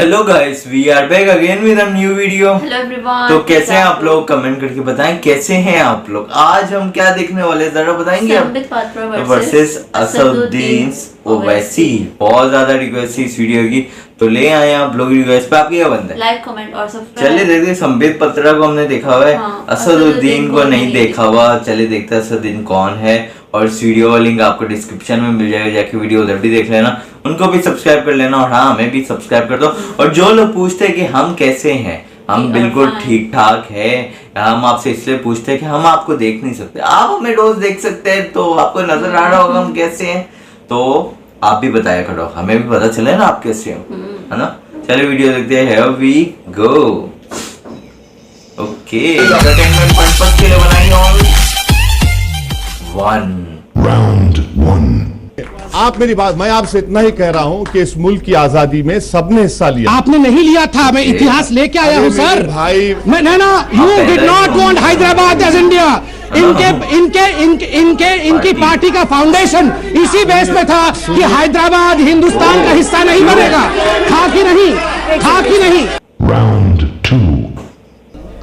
Hello guys, we are back again with a new video. Hello everyone, तो कैसे हैं आप लोग? कमेंट करके बताएं कैसे हैं आप लोग। आज हम क्या देखने वाले हैं जरा बताएंगे? संबित पात्रा वर्सेस असदुद्दीन ओवैसी। बहुत ज्यादा रिक्वेस्ट थी इस वीडियो की, तो ले आए हैं आप लोग रिक्वेस्ट पे। आपकी क्या बनता है? लाइक कमेंट और सब्सक्राइब। चलिए देखते हैं। संबित पात्रा को हमने देखा हुआ है, असदुद्दीन को नहीं देखा हुआ। चलिए देखते हैं असदुद्दीन कौन है। और इस वीडियो का लिंक आपको डिस्क्रिप्शन में मिल जाएगा, जाके वीडियो उधर भी देख लेना। उनको भी सब्सक्राइब कर लेना और हाँ, हमें भी सब्सक्राइब कर दो। और जो लोग पूछते हैं कि हम कैसे हैं, हम बिल्कुल ठीक ठाक है। हम आपसे इसलिए पूछते हैं कि हम आपको देख नहीं सकते, आप हमें रोज देख सकते हैं, तो आपको नजर आ रहा होगा हम कैसे हैं। तो आप भी बताया करो, हमें भी पता चले ना आप कैसे हो, है ना। चलिए वीडियो देखते हैं। Here we go। Okay, entertainment purpose के लिए बनाई ऑन 1 राउंड 1। आप मेरी बात, मैं आपसे इतना ही कह रहा हूं कि इस मुल्क की आजादी में सबने हिस्सा लिया। आपने नहीं लिया था, मैं इतिहास लेके आया हूं सर। भाई मैं you did not want Hyderabad as India. इनकी पार्टी का फाउंडेशन इसी बेस में था कि हैदराबाद हिंदुस्तान का हिस्सा नहीं बनेगा। था कि नहीं? राउंड 2।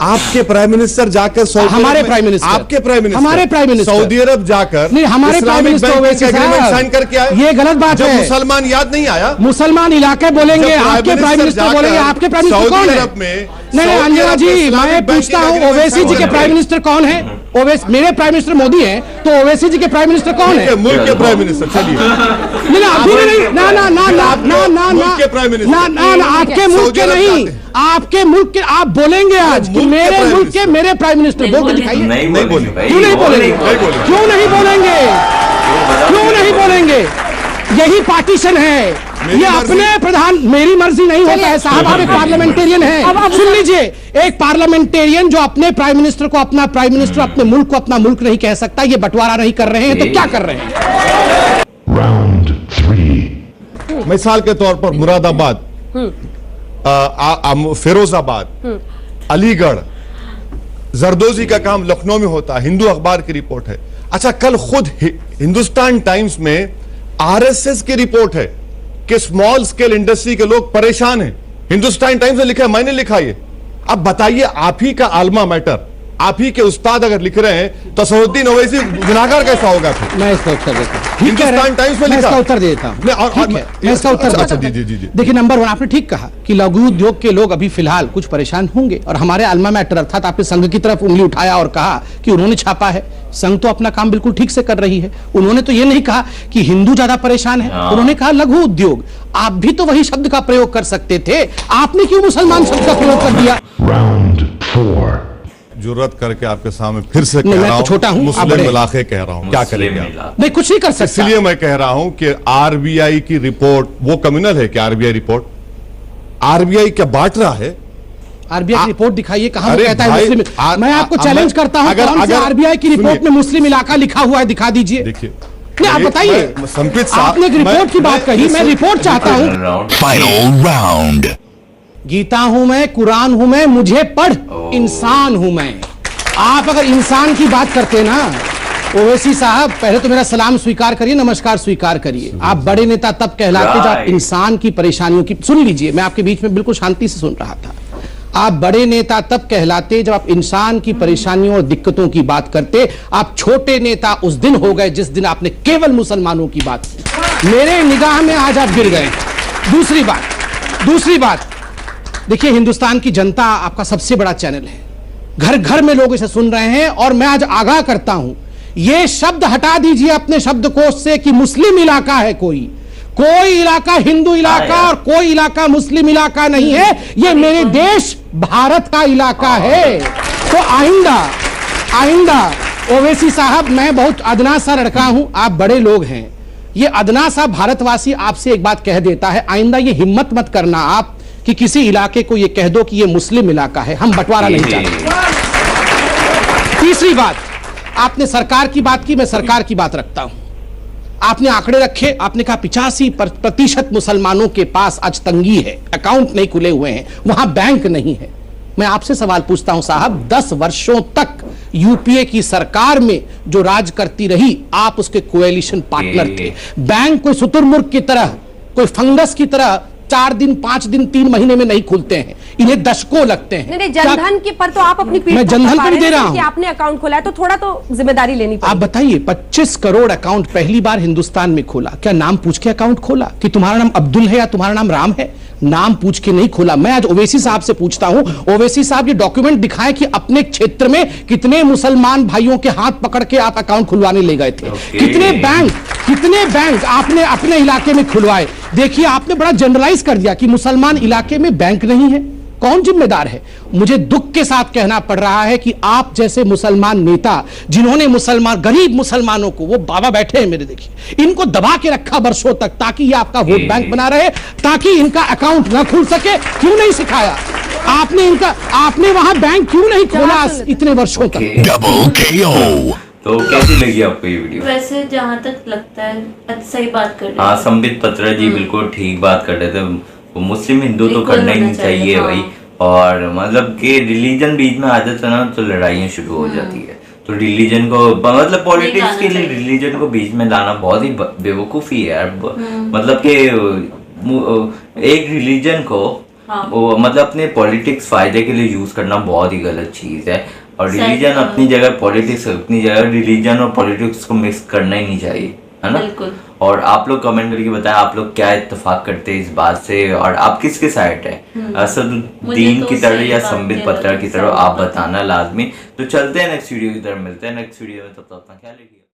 आपके प्राइम मिनिस्टर जाकर हमारे प्राइम मिनिस्टर, आपके प्राइम मिनिस्टर, हमारे प्राइम मिनिस्टर सऊदी अरब जाकर नहीं, हमारे प्राइम मिनिस्टर एग्रीमेंट साइन करके आए। ये गलत बात है। मुसलमान याद नहीं आया? मुसलमान इलाके बोलेंगे, आपके प्राइम मिनिस्टर बोलेंगे। आपके प्राइम मिनिस्टर कौन है? नहीं अंजना जी, मैं पूछता हूँ ओवैसी जी के प्राइम मिनिस्टर कौन है? मेरे प्राइम मिनिस्टर मोदी हैं, तो ओवैसी जी के प्राइम मिनिस्टर कौन है? मुल्क के प्राइम मिनिस्टर। चलिए नहीं, अभी नहीं। ना आपके मुल्क के नहीं, आपके मुल्क के। आप बोलेंगे आज कि मेरे मुल्क के मेरे प्राइम मिनिस्टर बोल के दिखाइए। नहीं बोलेंगे। क्यों नहीं बोलेंगे? क्यों नहीं बोलेंगे? यही पार्टीशन है। ये अपने प्रधान, मेरी मर्जी नहीं होता है साहब। आप एक पार्लियामेंटेरियन है। सुन लीजिए, एक पार्लियामेंटेरियन जो अपने प्राइम मिनिस्टर को अपना प्राइम मिनिस्टर, अपने मुल्क को अपना मुल्क नहीं कह सकता। ये बंटवारा नहीं कर रहे हैं तो क्या कर रहे हैं? राउंड 3। मिसाल के तौर पर मुरादाबाद, फिरोजाबाद, अलीगढ़, जरदोजी का काम लखनऊ में होता है। हिंदू अखबार की रिपोर्ट है। अच्छा, कल खुद हिंदुस्तान टाइम्स में आरएसएस की रिपोर्ट है कि स्मॉल स्केल इंडस्ट्री के लोग परेशान हैं। हिंदुस्तान टाइम्स ने लिखा है, मैंने लिखा ये। अब बताइए, आप ही का आलमा मैटर, आप ही के उस्ताद अगर लिख रहे हैं तो असदुद्दीन ओवैसी गुनाहगार कैसा होगा फिर? मैं इसका उत्तर देता हूं। हिंदुस्तान टाइम्स में लिखा, इसका उत्तर देता हूं। मैं इसका उत्तर अच्छा, जी। देखिए, नंबर 1, आपने ठीक कहा कि लघु उद्योग के लोग अभी फिलहाल कुछ परेशान होंगे, और हमारे अल्मा मैटर अर्थात आपने संघ की तरफ उंगली उठाया और कहा कि उन्होंने छापा है। संघ तो अपना काम बिल्कुल ठीक से कर रही है। उन्होंने तो ये नहीं कहा कि हिंदू ज्यादा परेशान है, उन्होंने कहा लघु उद्योग। आप भी तो वही शब्द का प्रयोग कर सकते थे, आपने क्यों मुसलमान शब्द का प्रयोग कर दिया? राउंड 4। जुर्रत करके आपके सामने फिर से कह रहा हूं, छोटा हूं, मुस्लिम इलाके कह रहा हूं, क्या करेंगे? नहीं, कुछ नहीं कर सकता। इसलिए मैं कह रहा हूं कि आरबीआई की रिपोर्ट वो कम्युनल है कि आरबीआई रिपोर्ट, आरबीआई क्या बांट रहा है? आरबीआई की रिपोर्ट दिखाइए, कहां वो कहता है मुस्लिम। मैं आपको चैलेंज करता हूं, कौन सी आरबीआई की रिपोर्ट में मुस्लिम इलाका लिखा हुआ है? दिखा दीजिए। देखिए, आप बताइए। आपने एक रिपोर्ट की बात कही, मैं रिपोर्ट चाहता हूं। Final round. गीता हूं मैं, कुरान हूं मैं, मुझे पढ़, इंसान हूं मैं। आप अगर इंसान की बात करते ना ओवैसी साहब, पहले तो मेरा सलाम स्वीकार करिए, नमस्कार स्वीकार करिए। आप बड़े नेता तब कहलाते जब आप इंसान की परेशानियों की, सुन लीजिए, मैं आपके बीच में बिल्कुल शांति से सुन रहा था। आप बड़े नेता तब कहलाते जब आप इंसान की परेशानियों और दिक्कतों की बात करते। आप छोटे नेता उस दिन हो गए जिस दिन आपने केवल मुसलमानों की बात की। मेरे निगाह में आज आप गिर गए। दूसरी बात, देखिए, हिंदुस्तान की जनता आपका सबसे बड़ा चैनल है। घर घर में लोग इसे सुन रहे हैं, और मैं आज आगाह करता हूं, यह शब्द हटा दीजिए अपने शब्दकोश से कि मुस्लिम इलाका है। कोई इलाका हिंदू इलाका और कोई इलाका मुस्लिम इलाका नहीं है। यह मेरे देश भारत का इलाका है। तो आइंदा ओवैसी साहब, मैं बहुत अदना सा लड़का हूं, आप बड़े लोग हैं। ये अदना सा भारतवासी आपसे एक बात कह देता है, आइंदा ये हिम्मत मत करना आप कि किसी इलाके को ये कह दो कि ये मुस्लिम इलाका है। हम बंटवारा नहीं चाहते। तीसरी बात, आपने सरकार की बात की, मैं सरकार की बात रखता हूं। आपने आंकड़े रखे, आपने कहा 85% मुसलमानों के पास आज तंगी है, अकाउंट नहीं खुले हुए हैं, वहां बैंक नहीं है। मैं आपसे सवाल पूछता हूं साहब, 10 वर्षों तक यूपीए की सरकार में जो राज करती रही, आप उसके कोएलिशन पार्टनर थे। बैंक कोई शुतुरमुर्ग की तरह, कोई फंगस की तरह 4 दिन 5 दिन 3 महीने में नहीं खुलते हैं, इन्हें दशकों लगते हैं। नहीं, जनधन के पर तो आप अपनी पीठ मैं जनधन पे भी दे रहा हूं कि आपने अकाउंट खोला है, तो थोड़ा तो जिम्मेदारी लेनी आप पड़ेगी। बताइए 25 करोड़ अकाउंट पहली बार हिंदुस्तान में खोला, क्या नाम पूछ के अकाउंट खोला कि तुम्हारा नाम अब्दुल है या तुम्हारा नाम राम है? नाम पूछ के नहीं खोला। मैं आज ओवैसी साहब से पूछता हूं, ओवैसी साहब ये डॉक्यूमेंट दिखाएं कि अपने क्षेत्र में कितने मुसलमान भाइयों के हाथ पकड़ के आप अकाउंट खुलवाने ले गए थे, कितने बैंक आपने अपने इलाके में खुलवाए। देखिए आपने बड़ा जनरलाइज कर दिया कि मुसलमान इलाके में बैंक नहीं है, कौन जिम्मेदार है? मुझे दुख के साथ कहना पड़ रहा है कि आप जैसे मुसलमान नेता जिन्होंने गरीब मुसलमानों को, वो बाबा बैठे हैं मेरे, देखिए इनको दबा के रखा वर्षों तक ताकि ये आपका वोट बैंक बना रहे, ताकि इनका अकाउंट ना खुल सके। क्यों नहीं सिखाया आपने वहां बैंक क्यों नहीं खोला इतने वर्षों तक? Double KO. तो कैसी लगी आपको ये वीडियो? वैसे जहाँ तक लगता है सही बात कर रहे हाँ, हैं। संबित पत्रा जी बिल्कुल ठीक बात कर रहे थे। वो मुस्लिम हिंदू तो बिल्कुल करना ही होना नहीं चाहिए हाँ। भाई। और मतलब कि रिलीजन बीच में आ जाता है ना तो लड़ाइयाँ शुरू हो जाती है। तो रिलीजन को मतलब पॉलिटिक्स के लिए रिलीजन को बीच में लाना बहुत ही बेवकूफ़ी है यार। मतलब कि एक रिलीजन को वो मतलब अपने पॉलिटिक्स फायदे के लिए यूज करना बहुत ही गलत चीज है। और रिलीजन अपनी जगह, पॉलिटिक्स अपनी जगह, रिलीजन और पॉलिटिक्स को मिक्स करना ही नहीं चाहिए, है ना? बिल्कुल। और आप लोग कमेंट करके बताएं आप लोग क्या इत्तेफाक करते हैं इस बात से, और आप किसके साइड है, असदुद्दीन तो की तरह सही या बात संबित है, पत्रा की तरह, सही आप बात है। बताना लाजमी। तो चलते हैं नेक्स्ट वीडियो की तरफ, मिलते हैं नेक्स्ट वीडियो में, तब तक अपना ख्याल रखिए।